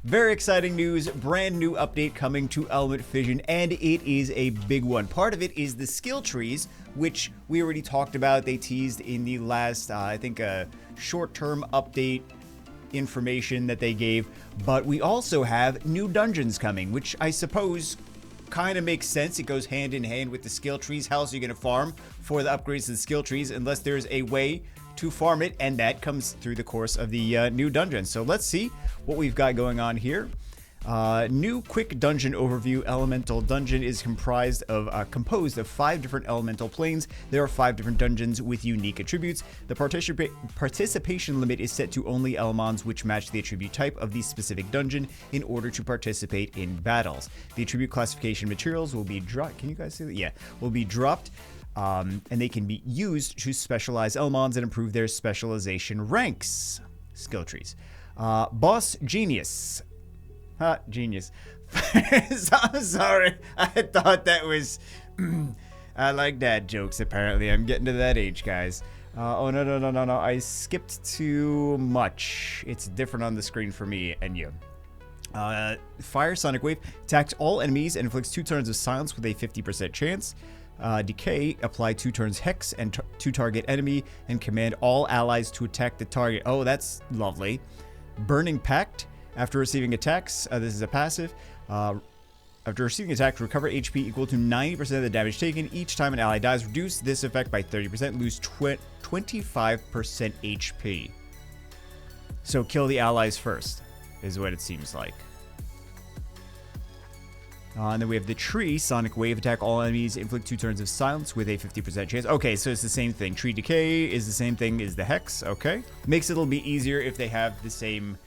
Very exciting news, brand new update coming to Element Fission, and it is a big one. Part of it is the skill trees, which we already talked about. They teased in the last, I think, short-term update information that they gave. But we also have new dungeons coming, which I suppose kind of makes sense. It goes hand in hand with the skill trees. How else are you going to farm for the upgrades to the skill trees unless there's a way to farm it, and that comes through the course of the new dungeon. So let's see what we've got going on here. New quick dungeon overview. Elemental dungeon is composed of 5 different elemental planes. There are 5 different dungeons with unique attributes. The participation limit is set to only Elemons which match the attribute type of the specific dungeon in order to participate in battles. The attribute classification materials will be dropped. Can you guys see that? Yeah, will be dropped. And they can be used to specialize Elemons and improve their specialization ranks. Skill trees. Boss Genius. Genius. I'm sorry. I thought that was... I like dad jokes, apparently. I'm getting to that age, guys. Oh, no. I skipped too much. It's different on the screen for me and you. Fire Sonic Wave attacks all enemies and inflicts 2 turns of silence with a 50% chance. Decay, apply 2 turns Hex and to target enemy, and command all allies to attack the target. Oh, that's lovely. Burning Pact, after receiving attacks, this is a passive. After receiving attacks, recover HP equal to 90% of the damage taken. Each time an ally dies, reduce this effect by 30%, lose 25% HP. So kill the allies first, is what it seems like. And then we have the Tree, Sonic Wave, attack all enemies, inflict 2 turns of silence with a 50% chance. Okay, so it's the same thing. Tree Decay is the same thing as the Hex, okay. Makes it a little bit easier if they have the same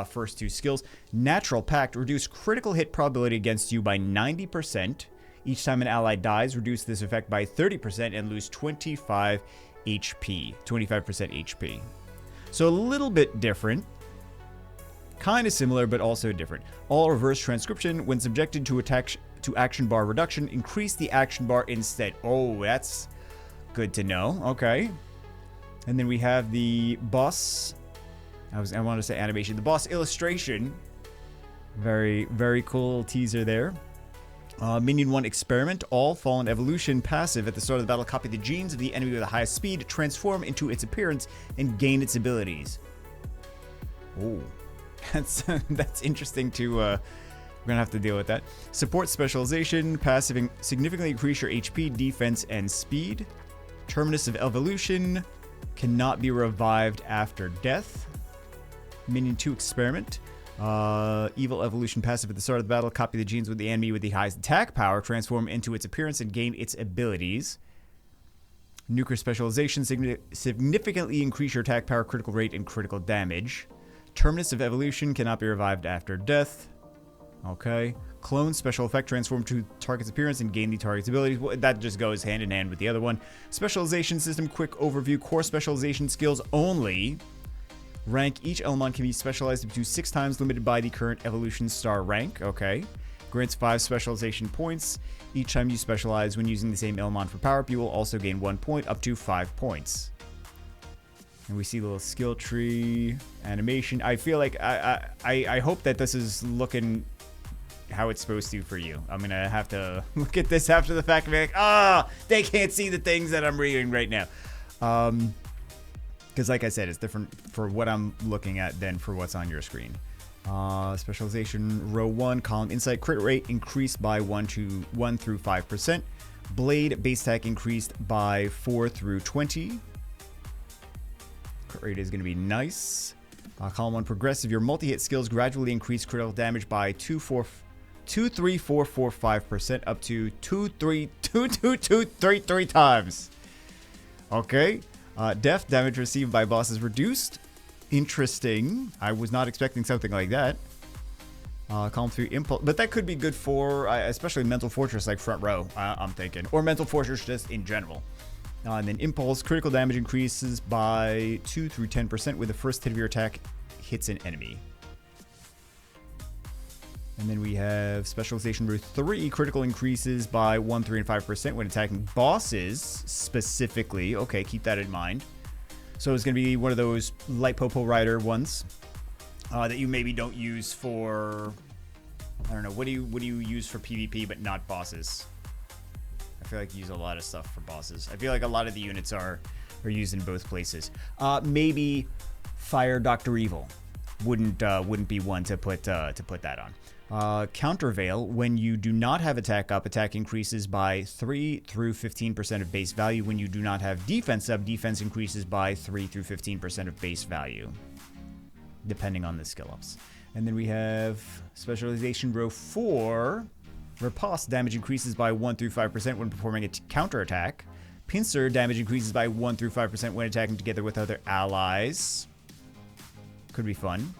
first 2 skills. Natural Pact, reduce critical hit probability against you by 90%. Each time an ally dies, reduce this effect by 30% and lose 25 HP, 25% HP. So a little bit different. Kind of similar, but also different. All reverse transcription, when subjected to action bar reduction, increase the action bar instead. Oh, that's good to know. Okay. And then we have the boss. I want to say animation. The boss illustration. Very, very cool teaser there. Minion 1 experiment. All fallen evolution passive at the start of the battle. Copy the genes of the enemy with the highest speed, transform into its appearance, and gain its abilities. Oh. That's interesting to, we're gonna have to deal with that. Support specialization, passive, significantly increase your HP, defense, and speed. Terminus of evolution, cannot be revived after death. Minion 2 experiment. Evil evolution passive at the start of the battle, copy the genes with the enemy with the highest attack power, transform into its appearance, and gain its abilities. Nuclear specialization, significantly increase your attack power, critical rate, and critical damage. Terminus of evolution, cannot be revived after death. Okay. Clone special effect, transform to target's appearance and gain the target's abilities. Well, that just goes hand in hand with the other one. Specialization system, quick overview, core specialization skills only. Rank, each Element can be specialized up to 6 times, limited by the current evolution star rank. Okay. Grants 5 specialization points. Each time you specialize when using the same Element for power up, you will also gain 1 point, up to 5 points. And we see a little skill tree animation. I feel like I hope that this is looking how it's supposed to for you. I'm gonna have to look at this after the fact and be like, they can't see the things that I'm reading right now. Because like I said, it's different for what I'm looking at than for what's on your screen. Specialization, row 1, column insight, crit rate increased by 1 through 5%. Blade base attack increased by 4 through 20. Rate is going to be nice. Column 1 progressive. Your multi-hit skills gradually increase critical damage by 2.3445% up to 2.3 times. Okay. Death damage received by bosses reduced. Interesting. I was not expecting something like that. Column 3 impulse, but that could be good for especially Mental Fortress, like front row. I'm thinking, or Mental Fortress just in general. And then Impulse, critical damage increases by 2 through 10% when the first hit of your attack hits an enemy. And then we have Specialization Route 3, critical increases by 1, 3, and 5% when attacking bosses specifically. Okay, keep that in mind. So it's going to be one of those Light Popo Rider ones. that you maybe don't use for, I don't know, what do you use for PvP but not bosses? I feel like you use a lot of stuff for bosses. I feel like a lot of the units are used in both places. Maybe Fire Dr. Evil wouldn't be one to put that on. Countervail, when you do not have attack up, attack increases by 3 through 15% of base value. When you do not have defense up, defense increases by 3 through 15% of base value, depending on the skill ups. And then we have Specialization row 4. Riposte, damage increases by 1 through 5% when performing a counterattack. Pincer, damage increases by 1 through 5% when attacking together with other allies. Could be fun.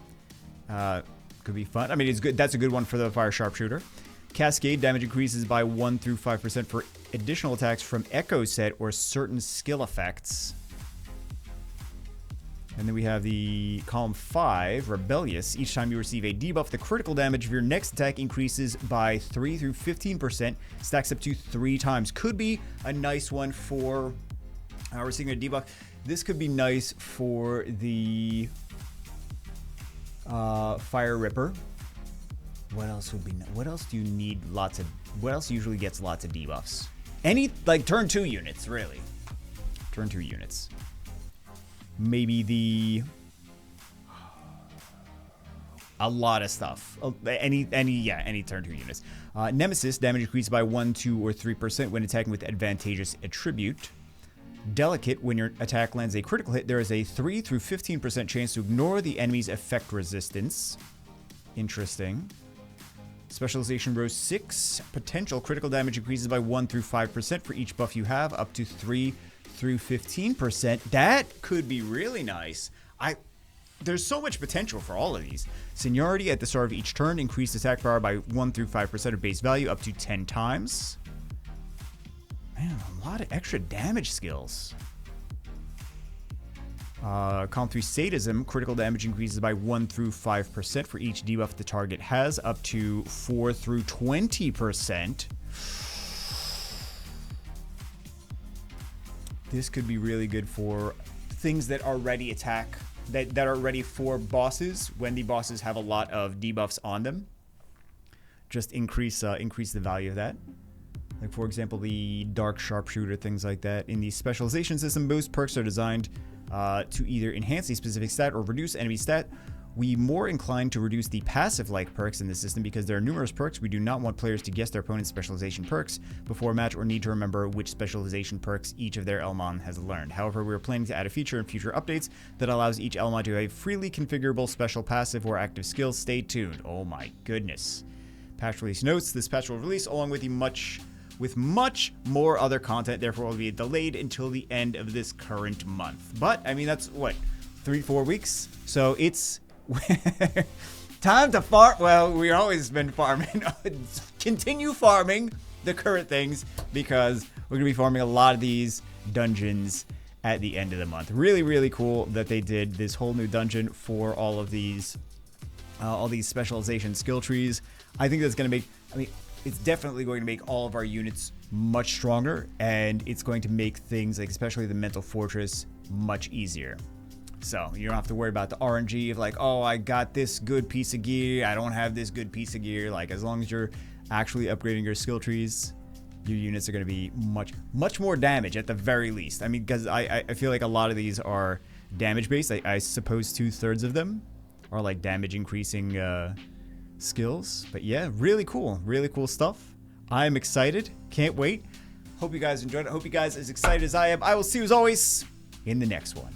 Could be fun. I mean, it's good. That's a good one for the fire sharpshooter. Cascade, damage increases by 1 through 5% for additional attacks from Echo Set or certain skill effects. And then we have the column 5, Rebellious. Each time you receive a debuff, the critical damage of your next attack increases by 3 through 15%, stacks up to 3 times. Could be a nice one for receiving a debuff. This could be nice for the Fire Ripper. What else would be? What else do you need lots of? What else usually gets lots of debuffs? Any, like, turn 2 units, really. Turn 2 units. Maybe a lot of stuff. Any turn 2 units. Nemesis, damage increased by 1, 2, or 3% when attacking with advantageous attribute. Delicate, when your attack lands a critical hit, there is a 3 through 15% chance to ignore the enemy's effect resistance. Interesting. Specialization row 6. Potential critical damage increases by 1 through 5% for each buff you have, up to 3 through 15%. That could be really nice. There's so much potential for all of these. Seniority, at the start of each turn, increased attack power by 1 through 5% of base value, up to 10 times. Man, a lot of extra damage skills. Column 3, Sadism. Critical damage increases by 1 through 5% for each debuff the target has, up to 4 through 20%. This could be really good for things that already attack, that are ready for bosses when the bosses have a lot of debuffs on them. Just increase the value of that. Like, for example, the Dark Sharpshooter, things like that. In the Specialization system, most perks are designed to either enhance a specific stat or reduce enemy stat. We more inclined to reduce the passive-like perks in the system because there are numerous perks. We do not want players to guess their opponent's specialization perks before a match or need to remember which specialization perks each of their Elmon has learned. However, we are planning to add a feature in future updates that allows each Elmon to have a freely configurable special passive or active skill. Stay tuned. Oh my goodness. Patch release notes. This patch will release along with much more other content, therefore will be delayed until the end of this current month. But, I mean, that's, what, 3-4 weeks? So it's time to farm. Well, we've always been farming. Continue farming the current things because we're going to be farming a lot of these dungeons at the end of the month. Really, really cool that they did this whole new dungeon for all these specialization skill trees. I think that's going to make, it's definitely going to make all of our units much stronger, and it's going to make things like, especially the Mental Fortress, much easier. So you don't have to worry about the RNG of like, oh, I got this good piece of gear, I don't have this good piece of gear. Like, as long as you're actually upgrading your skill trees, your units are going to be much more damage at the very least. I mean, because I feel like a lot of these are damage based. I suppose 2/3 of them are like damage increasing skills. But yeah, really cool stuff. I'm excited, can't wait. Hope you guys enjoyed it. Hope you guys are as excited as I am. I will see you as always in the next one.